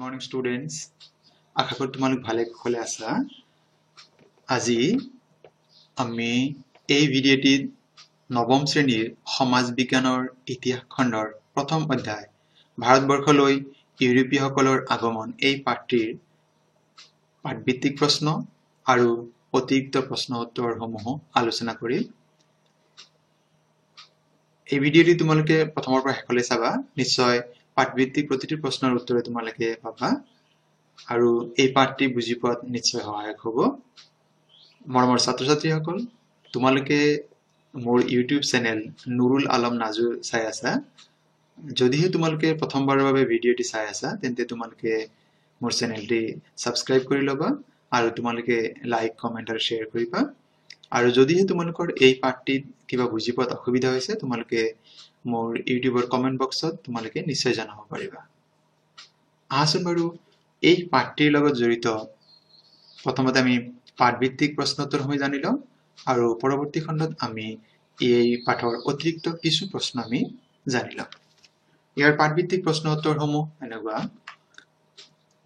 morning students. আশা কৰি তোমালোক ভালে কুশলে আছা। আজি আমি এই ভিডিওটিত নৱম শ্ৰেণীৰ সমাজ বিজ্ঞানৰ ইতিহাস খণ্ডৰ প্ৰথম অধ্যায় ভাৰতবৰ্ষলৈ ইউৰোপীয়সকলৰ আগমন এই পাঠটিৰ পাঠভিত্তিক প্ৰশ্ন আৰু অতিৰিক্ত প্ৰশ্ন উত্তৰসমূহ আলোচনা কৰিম। এই ভিডিওটি তোমালোকে প্ৰথমৰ পৰা শেষলৈ চাবা। নিশ্চয় পাঠভিত্তিক প্ৰতিটি প্ৰশ্নৰ উত্তৰ তোমালোকে পাবা আৰু এই পাঠটি বুজি পোৱাত নিশ্চয় সহায়ক হ'ব। মৰমৰ ছাত্ৰ-ছাত্ৰীসকল, তোমালোকে মোৰ ইউটিউব চেনেল নুৰুল আলম নাজু চাই আছা। যদিহে তোমালোকে প্ৰথমবাৰৰ বাবে ভিডিওটি চাই আছা তেন্তে তোমালোকে মোৰ চেনেলটি সাবস্ক্ৰাইব কৰি ল'বা আৰু তোমালোকে লাইক, কমেন্ট আৰু শ্বেয়াৰ কৰিবা। আৰু যদিহে তোমালোকৰ এই পাঠটিত কিবা বুজি পোৱাত অসুবিধা হৈছে তোমালোকে মোৰ ইউটিউবৰ কমেন্ট বক্সত তোমালোকে নিশ্চয় জনাব পাৰিবা। আহাচোন বাৰু এই পাঠটিৰ লগত জড়িত প্ৰথমতে আমি পাঠভিত্তিক প্ৰশ্ন উত্তৰসমূহ জানি লওঁ আৰু পৰৱৰ্তী খণ্ডত আমি এই পাঠৰ অতিৰিক্ত কিছু প্ৰশ্ন আমি জানি লওঁ। ইয়াৰ পাঠভিত্তিক প্ৰশ্ন উত্তৰসমূহ এনেকুৱা।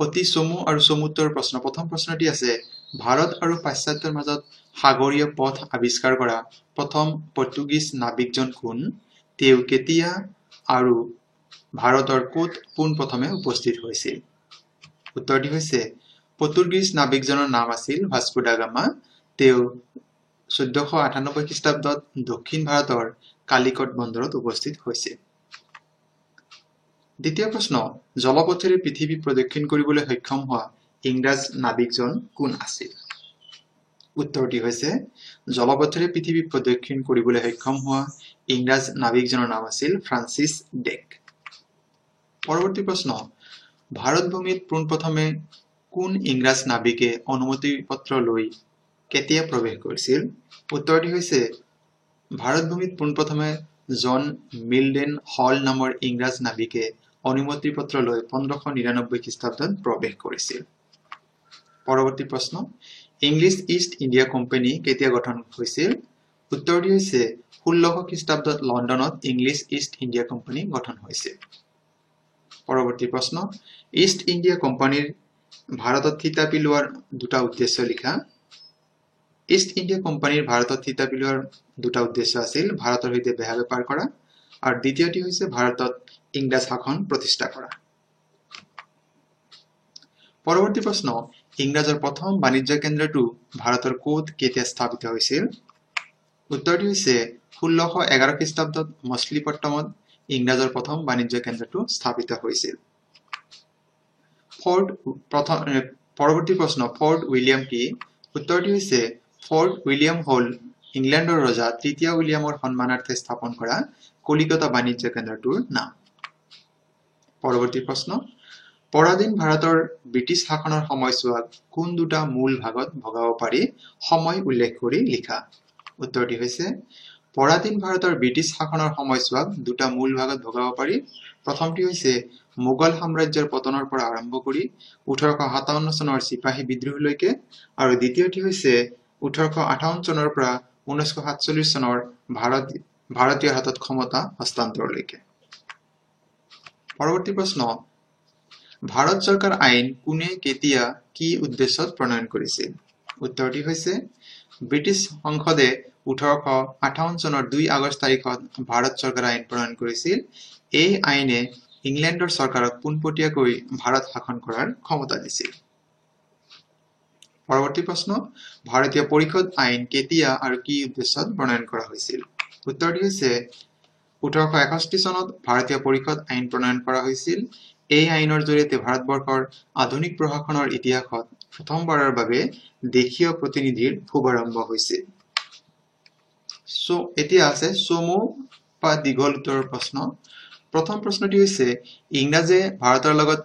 অতি চমু আৰু চমুত্তৰ প্ৰশ্ন। প্ৰথম প্ৰশ্নটি আছে, ভাৰত আৰু পাশ্চাত্যৰ মাজত সাগৰীয় পথ আৱিষ্কাৰ কৰা প্ৰথম পৰ্তুগীজ নাবিকজন কোন? তেওঁ কেতিয়া আৰু ভাৰতৰ ক'ত পোনপ্ৰথমে উপস্থিত হৈছিল? উত্তৰটি হৈছে পৰ্তুগীজ নাবিকজনৰ নাম আছিল ভাস্কো দা গামা। তেওঁ 1498 খ্ৰীষ্টাব্দত দক্ষিণ ভাৰতৰ কালিকট বন্দৰত উপস্থিত হৈছিল। দ্বিতীয় প্ৰশ্ন, জলপথেৰে পৃথিৱী প্ৰদক্ষিণ কৰিবলৈ সক্ষম হোৱা ইংৰাজ নাবিকজন কোন আছিল? উত্তৰটি হৈছে জলপথেৰে পৃথিৱী প্ৰদক্ষিণ কৰিবলৈ সক্ষম হোৱা ইংৰাজ নাবিকজনৰ নাম আছিল ফ্ৰান্সিছ ডেক। পৰৱৰ্তী প্ৰশ্ন, ভাৰত ভূমিত পোনপ্ৰথমে কোন ইংৰাজ নাবিকে অনুমতি পত্ৰ লৈ কেতিয়া প্ৰৱেশ কৰিছিল? উত্তৰটি হৈছে ভাৰত ভূমিত পোনপ্ৰথমে জন মিলডেন হল নামৰ ইংৰাজ নাবিকে অনুমতি পত্ৰ লৈ 1599 খ্ৰীষ্টাব্দত প্ৰৱেশ কৰিছিল। পৰৱৰ্তী প্ৰশ্ন, ইংলিছ ইষ্ট ইণ্ডিয়া কোম্পানী কেতিয়া গঠন হৈছিল? উত্তৰটি হৈছে 1600 খ্ৰীষ্টাব্দত লণ্ডনত ইংলিছ ইষ্ট ইণ্ডিয়া কোম্পানী গঠন হৈছিল। পৰৱৰ্তী প্ৰশ্ন, ইষ্ট ইণ্ডিয়া কোম্পানীৰ ভাৰতত থিতাপি লোৱাৰ দুটা উদ্দেশ্য লিখা। ইষ্ট ইণ্ডিয়া কোম্পানীৰ ভাৰতত থিতাপি লোৱাৰ দুটা উদ্দেশ্য আছিল ভাৰতৰ সৈতে বেহা বেপাৰ কৰা আৰু দ্বিতীয়টি হৈছে ভাৰতত ইংৰাজ শাসন প্ৰতিষ্ঠা কৰা। পৰৱৰ্তী প্ৰশ্ন, ইংৰাজৰ প্ৰথম বাণিজ্য কেন্দ্ৰটো ভাৰতৰ ক'ত কেতিয়া স্থাপিত হৈছিল? উত্তৰটি হৈছে 1611 খ্ৰীষ্টাব্দত মছলিপট্টমত ইংৰাজৰ প্ৰথম বাণিজ্য কেন্দ্ৰটো স্থাপিত হৈছিল। পৰৱৰ্তী প্ৰশ্ন, ফৰ্ট উইলিয়াম কি? উত্তৰটি হৈছে ফৰ্ট উইলিয়াম হ'ল ইংলেণ্ডৰ ৰজা তৃতীয় উইলিয়ামৰ সন্মানাৰ্থে স্থাপন কৰা কলিকতা বাণিজ্য কেন্দ্ৰটোৰ নাম। পৰৱৰ্তী প্ৰশ্ন, পৰাধীন ভাৰতৰ ব্ৰিটিছ শাসনৰ সময়ছোৱাক কোন দুটা মূল ভাগত ভগাব পাৰি সময় উল্লেখ কৰি লিখা? উত্তৰটি হৈছে পৰাধীন ভাৰতৰ ব্ৰিটিছ শাসনৰ সময়ছোৱাক দুটা মূল ভাগত ভগাব পাৰি। প্ৰথমটি হৈছে মোগল সাম্ৰাজ্যৰ পতনৰ পৰা আৰম্ভ কৰি 1857 চনৰ চিপাহী বিদ্ৰোহলৈকে আৰু দ্বিতীয়টি হৈছে 1858 চনৰ পৰা 1947 চনৰ ভাৰতীয় হাতত ক্ষমতা হস্তান্তৰলৈকে। পৰৱৰ্তী প্ৰশ্ন, ভাৰত চৰকাৰ আইন কোনে কেতিয়া কি উদ্দেশ্যত প্ৰণয়ন কৰিছিল? উত্তৰটি হৈছে ব্ৰিটিছ সংসদে 1858 চনৰ 2 আগষ্ট তাৰিখত ভাৰত চৰকাৰ আইন প্ৰণয়ন কৰিছিল। এই আইনে ইংলেণ্ডৰ চৰকাৰক পোনপটীয়াকৈ ভাৰত শাসন কৰাৰ ক্ষমতা দিছিল। পৰৱৰ্তী প্ৰশ্ন, ভাৰতীয় পৰিষদ আইন কেতিয়া আৰু কি উদ্দেশ্যত প্ৰণয়ন কৰা হৈছিল? উত্তৰটি হৈছে 1861 চনত ভাৰতীয় পৰিষদ আইন প্ৰণয়ন কৰা হৈছিল। এই আইনৰ জৰিয়তে ভাৰতবৰ্ষৰ আধুনিক প্ৰশাসনৰ ইতিহাসত প্ৰথমবাৰৰ বাবে দেশীয় প্ৰতিনিধিৰ শুভাৰম্ভ হৈছিল। এতিয়া আছে চমু বা দীঘল উত্তৰৰ প্ৰশ্ন। প্ৰথম প্ৰশ্নটি হৈছে ইংৰাজে ভাৰতৰ লগত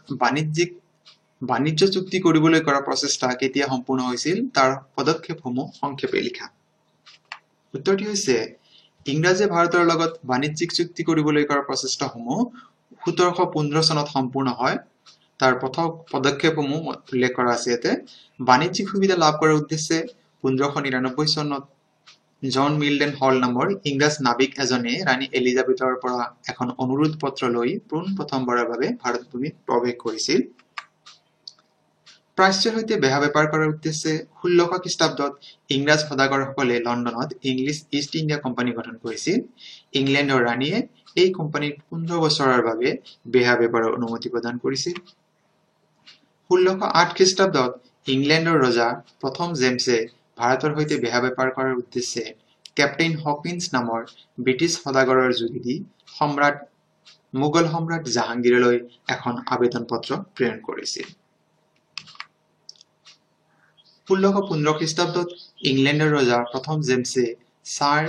বাণিজ্য চুক্তি কৰিবলৈ কৰা প্ৰচেষ্টা কেতিয়া সম্পূৰ্ণ হৈছিল? তাৰ পদক্ষেপসমূহ সংক্ষেপে লিখা। উত্তৰটি হৈছে ইংৰাজে ভাৰতৰ লগত বাণিজ্যিক চুক্তি কৰিবলৈ কৰা প্ৰচেষ্টাসমূহ 1715 চনত সম্পূৰ্ণ হয়। তাৰ প্ৰথম পদক্ষেপসমূহ উল্লেখ কৰা আছে ইয়াতে। বাণিজ্যিক সুবিধা লাভ কৰাৰ উদ্দেশ্যে 1599 চনত জন মিলডেন হল নামৰ ইংৰাজ নাবিক এজনে ৰাণী এলিজাবেথৰ পৰা এখন অনুৰোধ পত্ৰ লৈ পোনপ্ৰথমবাৰৰ বাবে ভাৰত ভূমিত প্ৰৱেশ কৰিছিল। প্ৰাচ্যৰ সৈতে বেহা বেপাৰ কৰাৰ উদ্দেশ্যে 1600 খ্ৰীষ্টাব্দত ইংৰাজ সদাগৰসকলে লণ্ডনত ইংলিছ ইষ্ট ইণ্ডিয়া কোম্পানী গঠন কৰিছিল। ইংলেণ্ডৰ ৰাণীয়ে এই কোম্পানীক 15 বছৰৰ বাবে বেহা বেপাৰৰ অনুমতি প্ৰদান কৰিছিল। 1608 খ্ৰীষ্টাব্দত ইংলেণ্ডৰ ৰজা প্ৰথম জেমছে ভাৰতৰ সৈতে বেহা বেপাৰ কৰাৰ উদ্দেশ্যে কেপ্টেইন হকিন্স নামৰ ব্ৰিটিছ সদাগৰৰ যোগেদি মোগল সম্ৰাট জাহাংগীৰলৈ এখন আবেদন পত্ৰ প্ৰেৰণ কৰিছিল। 1615 খ্ৰীষ্টাব্দত ইংলেণ্ডৰ ৰজা প্ৰথম জেমছে ছাৰ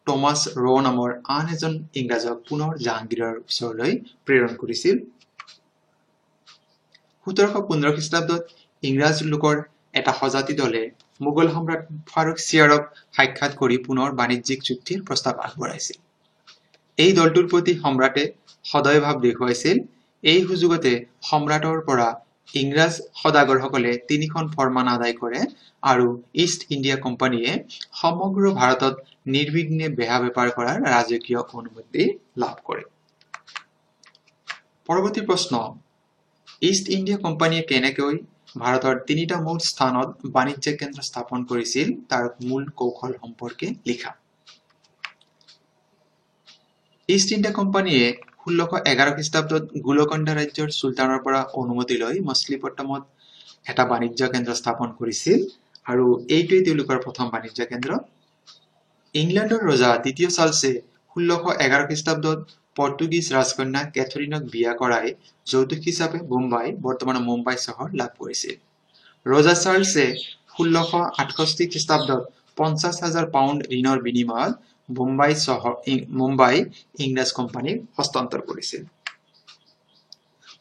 টমাছ ৰ নামৰ আন এজন ইংৰাজক পুনৰ জাহাংগীৰৰ ওচৰলৈ প্ৰেৰণ কৰিছিল। 1715 খ্ৰীষ্টাব্দত ইংৰাজ লোকৰ এটা সজাতি দলে মোগল সম্ৰাট ফাৰুক ছিয়াৰক সাক্ষাৎ কৰি পুনৰ বাণিজ্যিক চুক্তিৰ প্ৰস্তাৱ আগবঢ়াইছিল। এই দলটোৰ প্ৰতি সম্ৰাটে সদয় ভাৱ দেখুৱাইছিল। এই সুযোগতে সম্ৰাটৰ পৰা ইংৰাজ সদাগৰসকলে 3খন ফৰমান আদায় কৰে আৰু ইষ্ট ইণ্ডিয়া কোম্পানীয়ে সমগ্ৰ ভাৰতত নিৰ্বিঘ্নে বেহা বেপাৰ কৰাৰ ৰাজকীয় অনুমতি লাভ কৰে। পৰৱৰ্তী প্ৰশ্ন, ইষ্ট ইণ্ডিয়া কোম্পানীয়ে কেনেকৈ ভাৰতৰ 3টা মূল স্থানত বাণিজ্য কেন্দ্ৰ স্থাপন কৰিছিল তাৰ মূল কৌশল সম্পৰ্কে লিখা। ইষ্ট ইণ্ডিয়া কোম্পানীয়ে 1611 খ্ৰীষ্টাব্দত গোলকণ্ডা ৰাজ্যৰ চুলতানৰ পৰা অনুমতি লৈ মছলিপট্টমত এটা বাণিজ্য কেন্দ্ৰ স্থাপন কৰিছিল আৰু এইটোৱেই তেওঁলোকৰ প্ৰথম বাণিজ্য কেন্দ্ৰ। ইংলেণ্ডৰ ৰজা দ্বিতীয় চাৰ্লছে 1611 খ্ৰীষ্টাব্দত পৰ্তুগীজ ৰাজকন্যা কেথৰিনক বিয়া কৰাই যৌতুক হিচাপে বোম্বাই, বৰ্তমানৰ মুম্বাই চহৰ লাভ কৰিছিল। ৰজা চাৰ্লছে 1668 খ্ৰীষ্টাব্দত 50,000 পাউণ্ড ঋণৰ বিনিময়ত মুম্বাই ইংৰাজ কোম্পানীক হস্তান্তৰ কৰিছিল।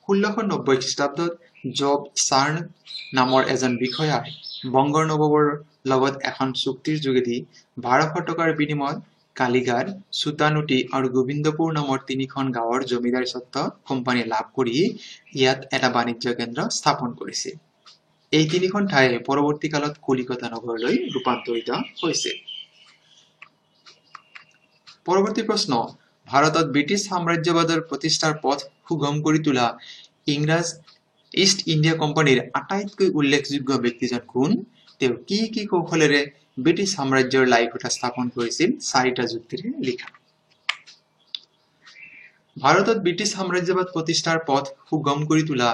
1690 খ্ৰীষ্টাব্দত জব চাৰ্ণ নামৰ এজন বিষয়াই বংগৰ নৱাবৰ লগত এখন চুক্তিৰ যোগেদি 1200 টকাৰ বিনিময়ত কালীঘাট, চুটানুটি আৰু গোবিন্দপুৰ নামৰ 3খন গাঁৱৰ জমিদাৰ স্বত্ব কোম্পানীয়ে লাভ কৰি ইয়াত এটা বাণিজ্য কেন্দ্ৰ স্থাপন কৰিছিল। এই 3খন ঠাই পৰৱৰ্তী কালত কলিকতা নগৰলৈ ৰূপান্তৰিত হৈছিল। পৰৱৰ্তী প্ৰশ্ন, ভাৰতত ব্ৰিটিছ সাম্ৰাজ্যবাদৰ প্ৰতিষ্ঠাৰ পথ সুগম কৰি তোলা ইংৰাজ ইষ্ট ইণ্ডিয়া কোম্পানীৰ আটাইতকৈ উল্লেখযোগ্য ব্যক্তিজন কোন? তেওঁ কি কি কৌশলেৰে ব্ৰিটিছ সাম্ৰাজ্যৰ লাইখুটা স্থাপন কৰিছিল? 4টা যুক্তিৰে লিখা। ভাৰতত ব্ৰিটিছ সাম্ৰাজ্যবাদ প্ৰতিষ্ঠাৰ পথ সুগম কৰি তোলা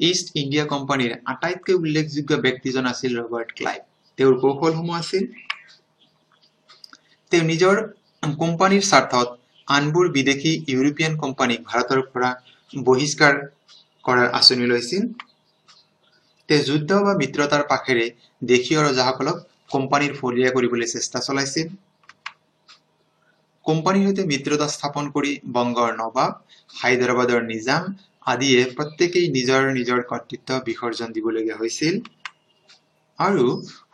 ইষ্ট ইণ্ডিয়া কোম্পানীৰ আটাইতকৈ উল্লেখযোগ্য ব্যক্তিজন আছিল ৰবাৰ্ট ক্লাইভ। তেওঁৰ কৌশলসমূহ আছিল, তেওঁ নিজৰ কোম্পানীৰ স্বাৰ্থত আনবোৰ বিদেশী ইউৰোপীয়ান কোম্পানীক ভাৰতৰ পৰা বহিষ্কাৰ কৰাৰ আঁচনি লৈছিল। তেওঁ যুদ্ধ বা মিত্ৰতাৰ পাখেৰে দেশীয় ৰজাসকলক কোম্পানীৰ ফলীয়া কৰিবলৈ চেষ্টা চলাইছিল। কোম্পানীৰ সৈতে মিত্ৰতা স্থাপন কৰি বংগৰ নবাব, হায়দৰাবাদৰ নিজাম আদিয়ে প্ৰত্যেকেই নিজৰ নিজৰ কৰ্তৃত্ব বিসৰ্জন দিবলগীয়া হৈছিল। আৰু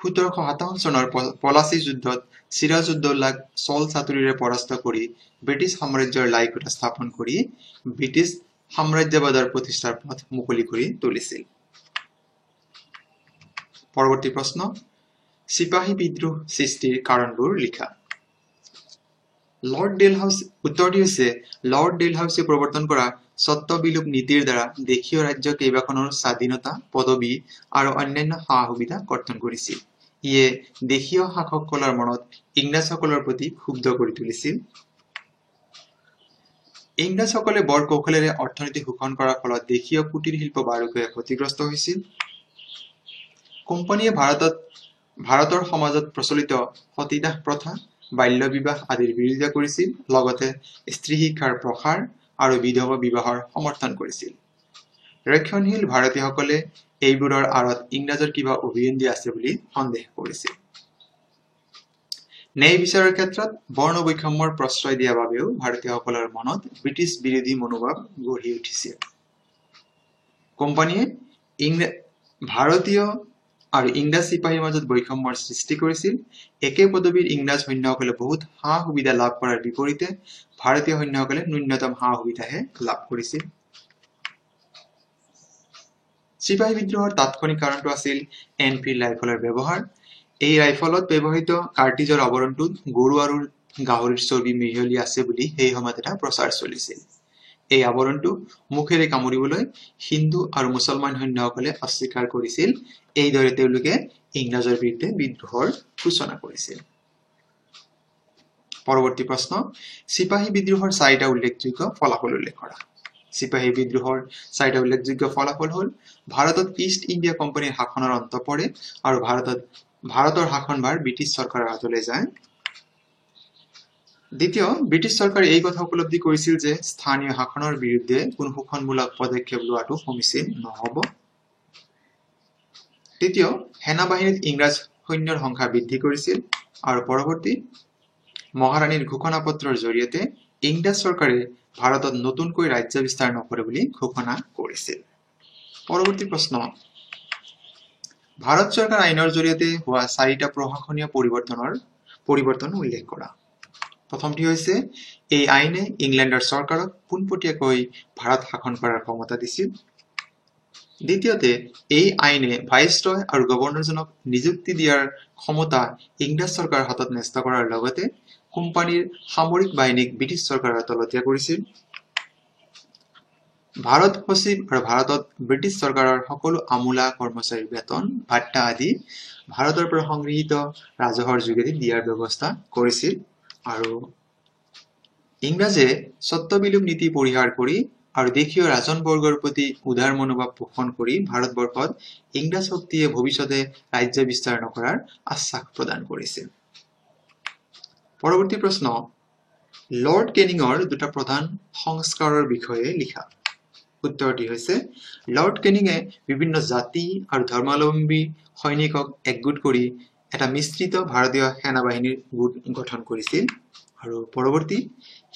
1757 চনৰ পলাচী যুদ্ধত চিৰাজউদ্দৌলাক চল চাতুৰিৰে পৰাস্ত কৰি ব্ৰিটিছ সাম্ৰাজ্যৰ লাইখুটা স্থাপন কৰি ব্ৰিটিছ সাম্ৰাজ্যবাদৰ প্ৰতিষ্ঠাৰ পথ মুকলি কৰি তুলিছিল। পৰৱৰ্তী প্ৰশ্ন, চিপাহী বিদ্ৰোহ সৃষ্টিৰ কাৰণবোৰ লিখা। উত্তৰটি হৈছে লৰ্ড ডেলহাউছে প্ৰৱৰ্তন কৰা স্বত্ব বিলোপ নীতিৰ দ্বাৰা দেশীয় ৰাজ্য কেইবাখনৰ স্বাধীনতা, পদবী আৰু অন্যান্য সা সুবিধা কৰ্তন কৰিছিল। ইয়ে দেশীয় শাসকসকলৰ মনত ইংৰাজসকলৰ প্ৰতি ক্ষুব্ধ কৰি তুলিছিল। ইংৰাজসকলে বৰ কৌশলেৰে অৰ্থনীতি শোষণ কৰাৰ ফলত দেশীয় কুটিৰ শিল্প বাৰুকৈয়ে ক্ষতিগ্ৰস্ত হৈছিল। কোম্পানীয়ে ভাৰতৰ সমাজত প্ৰচলিত সতীদাহ প্ৰথা, বাল্য বিবাহ আদিৰ বিৰোধিতা কৰিছিল, লগতে স্ত্ৰী শিক্ষাৰ প্ৰসাৰ আৰু বিধৱা বিবাহৰ সমৰ্থন কৰিছিল। ৰক্ষণশীল ভাৰতীয়সকলে এইবোৰৰ আঁৰত ইংৰাজৰ কিবা অভিসন্ধি আছে বুলি সন্দেহ কৰিছিল। ন্যায় বিচাৰৰ ক্ষেত্ৰত বৰ্ণ বৈষম্যৰ প্ৰশ্ৰয় দিয়াৰ বাবেও ভাৰতীয়সকলৰ মনত ব্ৰিটিছ বিৰোধী মনোভাৱ গঢ়ি উঠিছিল। কোম্পানীয়ে ভাৰতীয় আৰু ইংৰাজ চিপাহীৰ মাজত বৈষম্যৰ সৃষ্টি কৰিছিল। একে পদবীৰ ইংৰাজ সৈন্যসকলে বহুত সা সুবিধা লাভ কৰাৰ বিপৰীতে ভাৰতীয় সৈন্যসকলে ন্যূনতম সা সুবিধাহে লাভ কৰিছিল। চিপাহী বিদ্ৰোহৰ তাৎক্ষণিক কাৰণটো আছিল এনফিল্ড ৰাইফলৰ ব্যৱহাৰ। এই ৰাইফলত ব্যৱহৃত কাৰ্টিজৰ আৱৰণটোত গৰু আৰু গাহৰিৰ চৰ্বি মিহলি আছে বুলি সেই সময়ত এটা প্ৰচাৰ চলিছিল। এই আৱৰণটো মুখেৰে কামুৰিবলৈ হিন্দু আৰু মুছলমান সৈন্যসকলে অস্বীকাৰ কৰিছিল। এইদৰে তেওঁলোকে ইংৰাজৰ বিৰুদ্ধে বিদ্ৰোহৰ সূচনা কৰিছিল। পৰৱৰ্তী প্ৰশ্ন, চিপাহী বিদ্ৰোহৰ 4টা উল্লেখযোগ্য ফলাফল উল্লেখ কৰা। চিপাহী বিদ্ৰোহৰ 4টা উল্লেখযোগ্য ফলাফল হ'ল ভাৰতত ইষ্ট ইণ্ডিয়া কোম্পানীৰ শাসনৰ অন্ত পৰে আৰু ভাৰতৰ শাসনভাৰ ব্ৰিটিছ চৰকাৰৰ হাতলৈ যায়। দ্বিতীয়, ব্ৰিটিছ চৰকাৰে এই কথা উপলব্ধি কৰিছিল যে স্থানীয় শাসনৰ বিৰুদ্ধে কোনো শোষণমূলক পদক্ষেপ লোৱাটো সমীচীন নহ'ব। তৃতীয়, সেনাবাহিনীত ইংৰাজ সৈন্যৰ সংখ্যা বৃদ্ধি কৰিছিল। আৰু পৰৱৰ্তী, মহাৰাণীৰ ঘোষণাপত্ৰৰ জৰিয়তে ইংৰাজ চৰকাৰে ভাৰতত নতুনকৈ ৰাজ্য বিস্তাৰ নকৰে বুলি ঘোষণা কৰিছিল। পৰৱৰ্তী প্ৰশ্ন, ভাৰত চৰকাৰ আইনৰ জৰিয়তে হোৱা 4টা প্ৰশাসনীয় পৰিৱৰ্তন উল্লেখ কৰা। প্ৰথমটি হৈছে, এই আইনে ইংলেণ্ডৰ চৰকাৰক পোনপটীয়াকৈ ভাৰত শাসন কৰাৰ ক্ষমতা দিছিল। দ্বিতীয়তে, এই আইনে ভাইচৰয় আৰু গভৰ্ণৰজনক নিযুক্তি দিয়াৰ ক্ষমতা ইংৰাজ চৰকাৰৰ হাতত ন্যস্ত কৰাৰ লগতে কোম্পানীৰ সামৰিক বাহিনীক ব্ৰিটিছ চৰকাৰৰ তলতীয়া কৰিছিল। ভাৰত সচিব আৰু ভাৰতত ব্ৰিটিছ চৰকাৰৰ সকলো আমোলা কৰ্মচাৰীৰ বেতন, ভাত্তা আদি ভাৰতৰ পৰা সংগৃহীত ৰাজহৰ যোগেদি দিয়াৰ ব্যৱস্থা কৰিছিল। আৰু ইংৰাজে স্বত্ববিলোপ নীতি পৰিহাৰ কৰি আৰু দেশীয় ৰাজনবৰ্গৰ প্ৰতি উদাৰ মনোভাৱ পোষণ কৰি ভাৰতবৰ্ষত ইংৰাজ শক্তিয়ে ভৱিষ্যতে ৰাজ্য বিস্তাৰ নকৰাৰ আশ্বাস প্ৰদান কৰিছিল। পৰৱৰ্তী প্ৰশ্ন, লৰ্ড কেনিঙৰ 2টা প্ৰধান সংস্কাৰৰ বিষয়ে লিখা। উত্তৰটি হৈছে, লৰ্ড কেনিঙে বিভিন্ন জাতি আৰু ধৰ্মাৱলম্বী সৈনিকক একগোট কৰি এটা মিশ্ৰিত ভাৰতীয় সেনাবাহিনীৰ গোট গঠন কৰিছিল। আৰু পৰৱৰ্তী,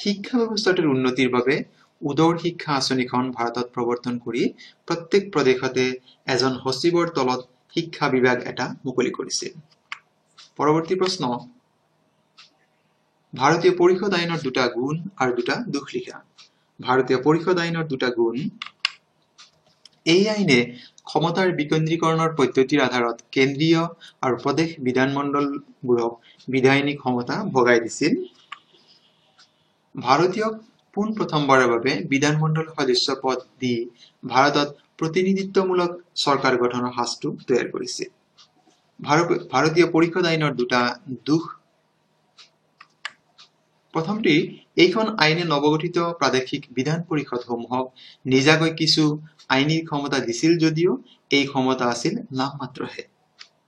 শিক্ষা ব্যৱস্থাটোৰ উন্নতিৰ বাবে উদৰ শিক্ষা আঁচনিখন ভাৰতত প্ৰৱৰ্তন কৰি প্ৰত্যেক প্ৰদেশতে এজন সচিবৰ তলত শিক্ষা বিভাগ এটা মুকলি কৰিছিল। পৰৱৰ্তী প্ৰশ্ন, ভাৰতীয় পৰিষদ আইনৰ 2টা গুণ আৰু 2টা দোষ লিখা। ভাৰতীয় পৰিষদ আইনৰ 2টা গুণ, এই আইনে ক্ষমতাৰ বিকেন্দ্ৰীকৰণৰ পদ্ধতিৰ আধাৰত কেন্দ্ৰীয় আৰু প্ৰদেশ বিধানমণ্ডলবোৰক বিধায়িনী ক্ষমতা ভগাই দিছিল। ভাৰতীয়ক পোনপ্ৰথমবাৰৰ বাবে বিধানমণ্ডল সদস্য পদ দি ভাৰতত প্ৰতিনিধিত্বমূলক চৰকাৰ গঠনৰ সাজটো তৈয়াৰ কৰিছিল। ভাৰতীয় পৰিষদ আইনৰ 2টা দোষ, প্ৰথমটি, এইখন আইনে নৱগঠিত প্ৰাদেশিক বিধান পৰিষদসমূহক নিজাকৈ কিছু আইনী ক্ষমতা দিছিল যদিও এই ক্ষমতা আছিল নামমাত্ৰহে।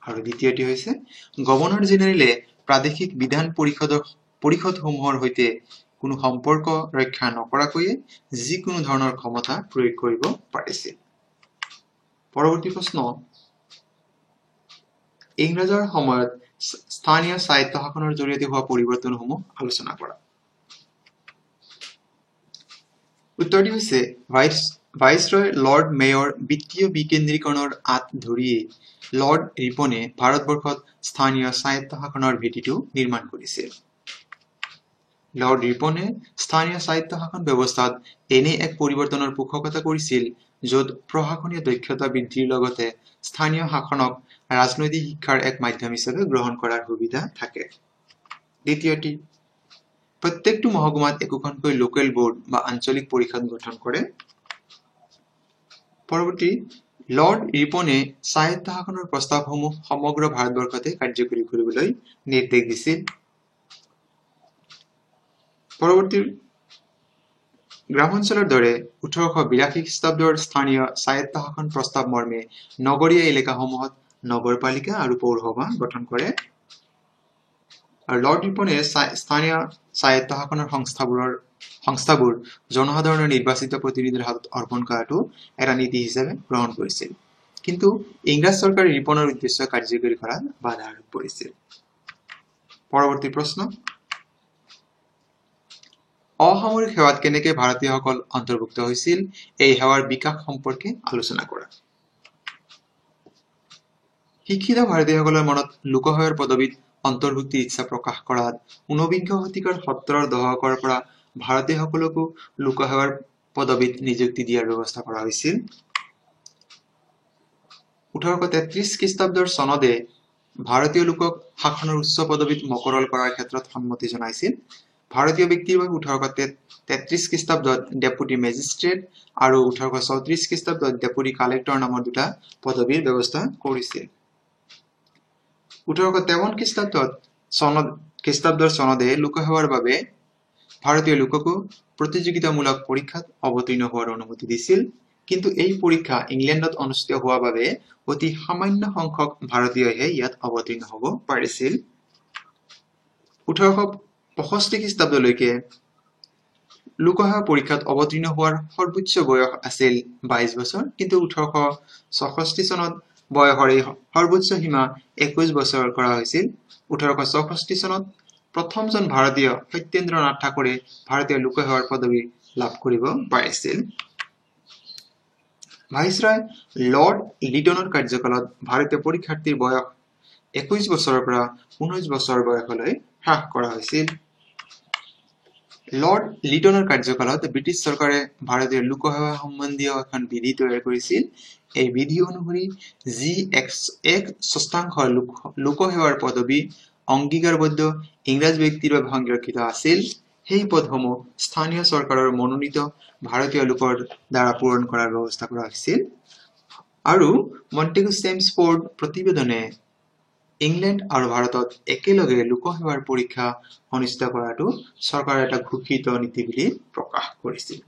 আৰু দ্বিতীয়টি হৈছে, গভৰ্ণৰ জেনেৰেলে প্ৰাদেশিক বিধান পৰিষদসমূহৰ সৈতে কোনো সম্পৰ্ক ৰক্ষা নকৰাকৈয়ে যিকোনো ধৰণৰ ক্ষমতা প্ৰয়োগ কৰিব পাৰিছিল। পৰৱৰ্তী প্ৰশ্ন, ইংৰাজৰ সময়ত স্থানীয় স্বায়ত্ত শাসনৰ জৰিয়তে হোৱা পৰিৱৰ্তনসমূহ আলোচনা কৰা। উত্তৰটি হৈছে, ভাইচৰয় লৰ্ড মেয়ৰ বিত্তীয় বিকেন্দ্ৰীকৰণৰ আঁত ধৰিয়ে লৰ্ড ৰিপনে ভাৰতবৰ্ষত স্থানীয় স্বায়ত্ত শাসনৰ ভেটিটো নিৰ্মাণ কৰিছিল। লৰ্ড ৰিপনে স্থানীয় স্বায়ত্ত শাসন ব্যৱস্থাত এনে এক পৰিৱৰ্তনৰ পোষকতা কৰিছিল য'ত প্ৰশাসনীয় দক্ষতা বৃদ্ধিৰ লগতে স্থানীয় শাসনক ৰাজনৈতিক শিক্ষাৰ এক মাধ্যম হিচাপে গ্ৰহণ কৰাৰ সুবিধা থাকে। দ্বিতীয়টি, প্ৰত্যেকটো মহকুমাত একোখনকৈ লোকেল বোৰ্ড বা আঞ্চলিক পৰিষদ গঠন কৰে। পৰৱৰ্তী, লৰ্ড ৰিপনে স্বায়ত্ত শাসনৰ প্ৰস্তাৱসমূহ সমগ্ৰ ভাৰতবৰ্ষতে কাৰ্যকৰী কৰিবলৈ নিৰ্দেশ দিছিল। পৰৱৰ্তী, গ্ৰামাঞ্চলৰ দৰে 1882 খ্ৰীষ্টাব্দৰ স্থানীয় স্বায়ত্ত শাসন প্ৰস্তাৱ মৰ্মে নগৰীয়া এলেকাসমূহত নগৰপালিকা আৰু পৌৰসভা গঠন কৰে। আৰু লৰ্ড ৰিপনে স্থানীয় স্বায়ত্ত শাসনৰ সংস্থাবোৰ জনসাধাৰণৰ নিৰ্বাচিত প্ৰতিনিধিৰ হাতত অৰ্পণ কৰাটো এটা নীতি হিচাপে গ্ৰহণ কৰিছিল। কিন্তু ইংৰাজ চৰকাৰে ৰিপনৰ উদ্দেশ্য কাৰ্যকৰী কৰাত বাধা আৰোপ কৰিছিল। পৰৱৰ্তী প্ৰশ্ন, অসামৰিক সেৱাত কেনেকৈ ভাৰতীয়সকল অন্তৰ্ভুক্ত হৈছিল, এই সেৱাৰ বিকাশ সম্পৰ্কে আলোচনা কৰা। শিক্ষিত ভাৰতীয়সকলৰ মনত লোকসেৱাৰ পদবীত অন্তৰ্ভুক্তিৰ ইচ্ছা প্ৰকাশ কৰাত 19বিংশ শতিকাৰ 70ৰ দশকৰ পৰা ভাৰতীয়সকলকো লোকসেৱাৰ পদবীত নিযুক্তি দিয়াৰ ব্যৱস্থা কৰা হৈছিল। 1833 খ্ৰীষ্টাব্দৰ চনদে ভাৰতীয় লোকক শাসনৰ উচ্চ পদবীত মকৰল কৰাৰ ক্ষেত্ৰত সন্মতি জনাইছিল। ভাৰতীয় ব্যক্তিৰ বাবে 1833 খ্ৰীষ্টাব্দত ডেপুটি মেজিষ্ট্ৰেট আৰু 1834 খ্ৰীষ্টাব্দত ডেপুটি কালেক্টৰ নামৰ দুটা পদবীৰ ব্যৱস্থা কৰিছিল। 1853 খ্ৰীষ্টাব্দৰ চনদে লোকসেৱাৰ বাবে ভাৰতীয় লোককো প্ৰতিযোগিতামূলক পৰীক্ষাত অৱতীৰ্ণ হোৱাৰ অনুমতি দিছিল, কিন্তু এই পৰীক্ষা ইংলেণ্ডত অনুষ্ঠিত হোৱাৰ বাবে অতি সামান্য সংখ্যক ভাৰতীয়হে ইয়াত অৱতীৰ্ণ হ'ব পাৰিছিল। 1865 খ্ৰীষ্টাব্দলৈকে লোকসেৱা পৰীক্ষাত অৱতীৰ্ণ হোৱাৰ সৰ্বোচ্চ বয়স আছিল 22 বছৰ, কিন্তু 1864 চনত বয়সৰ এই সৰ্বোচ্চ সীমা 21 বছৰ কৰা হৈছিল। 1864 চনত প্ৰথমজন ভাৰতীয় সত্যেন্দ্ৰ নাথ ঠাকুৰে ভাৰতীয় লোকসেৱাৰ পদবী লাভ কৰিব পাৰিছিল। ভাইচৰয় লৰ্ড লিটনৰ কাৰ্যকালত ভাৰতীয় পৰীক্ষাৰ্থীৰ বয়স 21 বছৰৰ পৰা 19 বছৰ বয়সলৈ হ্ৰাস কৰা হৈছিল। লৰ্ড লিটনৰ কাৰ্যকালত ব্ৰিটিছ চৰকাৰে ভাৰতীয় লোকসেৱা সম্বন্ধীয় এখন বিধি তৈয়াৰ কৰিছিল। এই বিধি অনুসৰি যি এক ষষ্ঠাংশ লোকসেৱাৰ পদবী অংগীকাৰবদ্ধ ইংৰাজ ব্যক্তিৰ বাবে সংৰক্ষিত আছিল, সেই পদসমূহ স্থানীয় চৰকাৰৰ মনোনীত ভাৰতীয় লোকৰ দ্বাৰা পূৰণ কৰাৰ ব্যৱস্থা কৰা হৈছিল। আৰু মণ্টেগু চেমছফোৰ্ড প্ৰতিবেদনে ইংলেণ্ড আৰু ভাৰতত একেলগে লোকসেৱাৰ পৰীক্ষা অনুষ্ঠিত কৰাটো চৰকাৰৰ এটা ঘোষিত নীতি বুলি প্ৰকাশ কৰিছিল।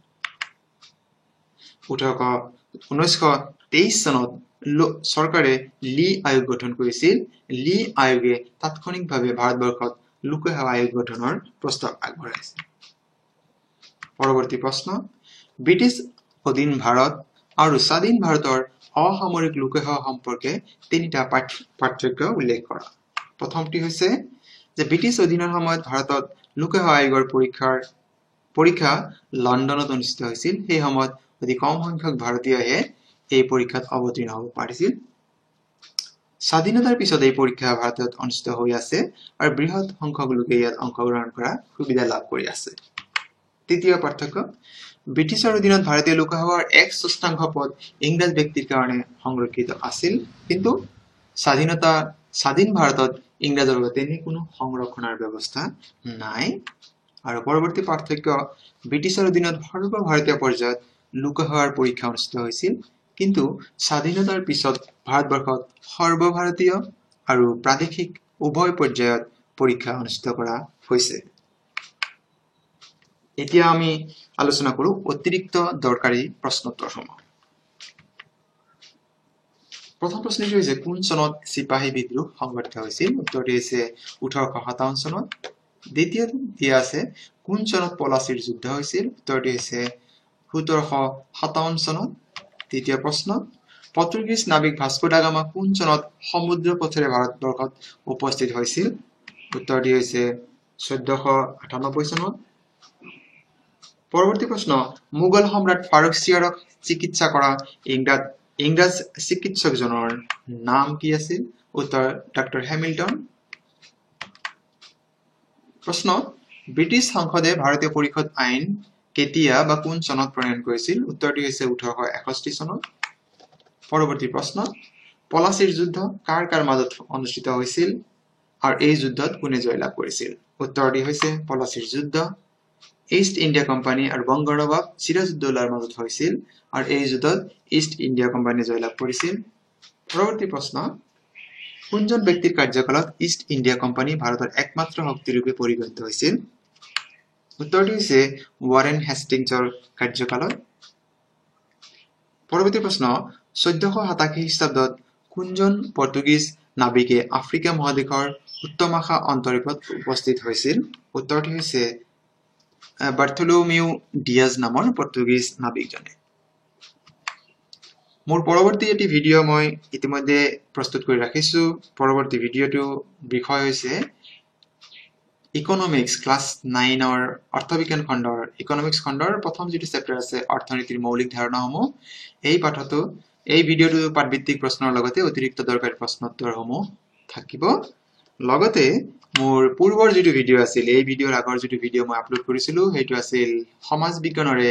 1923 চনত চৰকাৰে লি আয়োগ গঠন কৰিছিল। লি আয়োগে তাৎক্ষণিকভাৱে ভাৰতবৰ্ষত লোকসেৱা আয়োগ গঠনৰ প্ৰস্তাৱ আগবঢ়াইছিল। পৰৱৰ্তী প্ৰশ্ন, ব্ৰিটিছ অধীন ভাৰত আৰু স্বাধীন ভাৰতৰ অসামৰিক লোকসেৱা সম্পৰ্কে তিনিটা পাৰ্থক্য উল্লেখ কৰা। প্ৰথমটি হৈছে যে ব্ৰিটিছ অধীনৰ সময়ত ভাৰতত লোকসেৱা আয়োগৰ পৰীক্ষা লণ্ডনত অনুষ্ঠিত হৈছিল। সেই সময়ত অতি কম সংখ্যক ভাৰতীয়হে এই পৰীক্ষাত অৱতীৰ্ণ হ'ব পাৰিছিল। স্বাধীনতাৰ পিছত এই পৰীক্ষা ভাৰতত অনুষ্ঠিত হৈ আছে আৰু বৃহৎ সংখ্যক লোকে ইয়াত অংশগ্ৰহণ কৰাৰ সুবিধা লাভ কৰি আছে। তৃতীয় পাৰ্থক্য, ব্ৰিটিছৰ অধীনত ভাৰতীয় লোকসেৱাৰ এক ষষ্ঠাংশ পদ ইংৰাজ ব্যক্তিৰ কাৰণে সংৰক্ষিত আছিল, কিন্তু স্বাধীন ভাৰতত ইংৰাজৰ বাবে তেনে কোনো সংৰক্ষণৰ ব্যৱস্থা নাই। আৰু পৰৱৰ্তী পাৰ্থক্য, ব্ৰিটিছৰ অধীনত সৰ্বভাৰতীয় পৰ্যায়ত লোকসেৱাৰ পৰীক্ষা অনুষ্ঠিত হৈছিল, কিন্তু স্বাধীনতাৰ পিছত ভাৰতবৰ্ষত সৰ্বভাৰতীয় আৰু প্ৰাদেশিক উভয় পৰ্যায়ত পৰীক্ষা অনুষ্ঠিত কৰা হৈছে। এতিয়া আমি আলোচনা কৰো অতিৰিক্ত দৰকাৰী প্ৰশ্নোত্তৰসমূহ। প্ৰথম প্ৰশ্নটি হৈছে কোন চনত চিপাহী বিদ্ৰোহ সংঘটিত হৈছিল? উত্তৰটি হৈছে 1857 চনত। দ্বিতীয় দিয়া আছে কোন চনত পলাচীৰ যুদ্ধ হৈছিল? উত্তৰটি হৈছে 1757 চনত। তৃতীয় প্ৰশ্ন, পৰ্তুগীজ নাবিক ভাস্কো দা গামা কোন চনত সমুদ্ৰ পথেৰে ভাৰতবৰ্ষত উপস্থিত হৈছিল? উত্তৰটি হৈছে 1498 চনত। পৰৱৰ্তী প্ৰশ্ন, মোগল সম্ৰাট ফাৰুক চিকিৎসা কৰা ইংৰাজ চিকিৎসকজনৰ নাম কি আছিল? উত্তৰ ডক্টৰ হেমিল্টন। প্ৰশ্ন, ব্ৰিটিছ সংসদে ভাৰতীয় পৰিষদ আইন কেতিয়া বা কোন চনত প্ৰণয়ন কৰিছিল? উত্তৰটি হৈছে 1861 চনত। পৰৱৰ্তী প্ৰশ্ন, পলাচীৰ যুদ্ধ কাৰ কাৰ মাজত অনুষ্ঠিত হৈছিল আৰু এই যুদ্ধত কোনে জয়লাভ কৰিছিল? উত্তৰটি হৈছে পলাচীৰ যুদ্ধ ইষ্ট ইণ্ডিয়া কোম্পানী আৰু বংগৰ নবাব চিৰাজউদ্দৌলাৰ মাজত হৈছিল আৰু এই যুদ্ধত ইষ্ট ইণ্ডিয়া কোম্পানীয়ে জয়লাভ কৰিছিল। পৰৱৰ্তী প্ৰশ্ন, কোনজন ব্যক্তিৰ কাৰ্যকালত ইষ্ট ইণ্ডিয়া কোম্পানী ভাৰতৰ একমাত্ৰ শক্তিৰূপে পৰিগণিত হৈছিল? উত্তৰটি হৈছে ৱাৰেন হেষ্টিংছৰ কাৰ্যকালত। পৰৱৰ্তী প্ৰশ্ন, 1487 খ্ৰীষ্টাব্দত কোনজন পৰ্তুগীজ নাবিকে আফ্ৰিকা মহাদেশৰ উত্তমাখা অন্তৰীপত উপস্থিত হৈছিল? উত্তৰটি হৈছে বাৰ্থলোমিউ ডিয়াজ নামৰ পৰ্তুগীজ নাবিকজনে। মোৰ পৰৱৰ্তী এটি ভিডিঅ' মই ইতিমধ্যে প্ৰস্তুত কৰি ৰাখিছো। পৰৱৰ্তী ভিডিঅ'টো বিষয় হৈছে ইকনমিক্স ক্লাছ 9ৰ অৰ্থবিজ্ঞান খণ্ডৰ ইকনমিক্স খণ্ডৰ প্ৰথম যিটো চেপ্টাৰ আছে অৰ্থনীতিৰ মৌলিক ধাৰণাসমূহ। এই ভিডিঅ'টো পাঠভিত্তিক প্ৰশ্নৰ লগতে অতিৰিক্ত দৰকাৰী প্ৰশ্নোত্তৰসমূহ থাকিব। লগতে মোৰ পূৰ্বৰ যিটো ভিডিঅ' আছিল, এই ভিডিঅ'ৰ আগৰ যিটো ভিডিঅ' মই আপলোড কৰিছিলো সেইটো আছিল সমাজ বিজ্ঞানৰে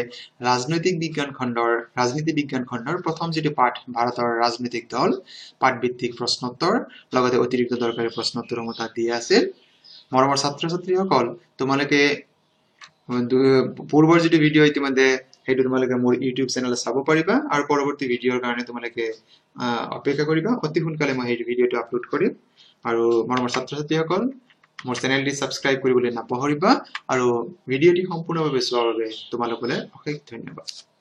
ৰাজনীতি বিজ্ঞান খণ্ডৰ প্ৰথম যিটো পাঠ ভাৰতৰ ৰাজনৈতিক দল, পাঠভিত্তিক প্ৰশ্নোত্তৰ লগতে অতিৰিক্ত দৰকাৰী প্ৰশ্নোত্তৰসমূহ তাত দিয়া আছিল। মৰমৰ ছাত্ৰ ছাত্ৰীসকল, তোমালোকে পূৰ্বৰ যিটো ভিডিঅ' ইতিমধ্যে সেইটো তোমালোকে মোৰ ইউটিউব চেনেলত চাব পাৰিবা আৰু পৰৱৰ্তী ভিডিঅ'ৰ কাৰণে তোমালোকে অপেক্ষা কৰিবা অতি সোনকালে মই এই ভিডিঅ'টো আপলোড কৰিম আৰু মৰমৰ ছাত্ৰ-ছাত্ৰীসকল মোৰ চেনেলটি সাবস্ক্ৰাইব কৰিবলৈ নাপাহৰিবা আৰু ভিডিঅ'টি সম্পূৰ্ণভাৱে চোৱাৰ বাবে তোমালোকলৈ অশেষ ধন্যবাদ